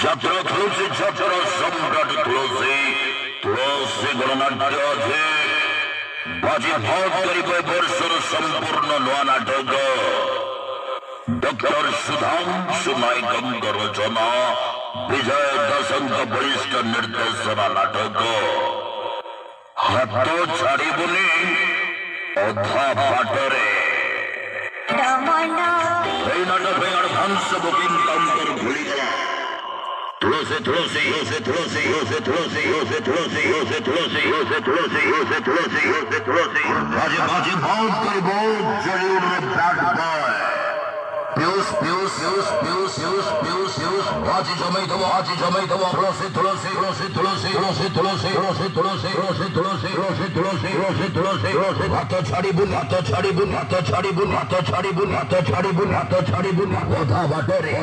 যাত্রা তুলসী যাত্রা সম্রাট তুলসী তুলসী গণনাট্য আছে বাজি ভাগ করিবে বর্ষর সম্পূর্ণ নয়া নাটক ডক্টর সুধাংশু নায়কଙ୍କ রচনা বিজয় দাসଙ୍କ বরিষ্ঠ ନିର୍ଦ୍ଦେଶନା ନାଟକ ହାତ ଛାଡ଼ିବୁନି ଅଧା ବାଟରେ এই নাটক অ্যাডভান্স বুকিং কাউন্টার খুলিগলা তুলসী তুলসী তুলসী তুলসী তুলসী তুলসী তুলসী তুলসী তুলসী তুলসী তুলসী তুলসী তুলসী তুলসী বাজে বাজে বহুত করে বহুত জরুর ব্যাড বয় পিউস পিউস পিউস পিউস পিউস পিউস পিউস আজি জমাই দেবো তুলসী তুলসী তুলসী তুলসী তুলসী তুলসী তুলসী তুলসী তুলসী তুলসী তুলসী তুলসী তুলসী তুলসী তুলসী হাত ছাড়িবুন হাত ছাড়িবুন হাত ছাড়িবুন হাত ছাড়িবুন হাত ছাড়িবুন হাত ছাড়িবুন কথা বাটরে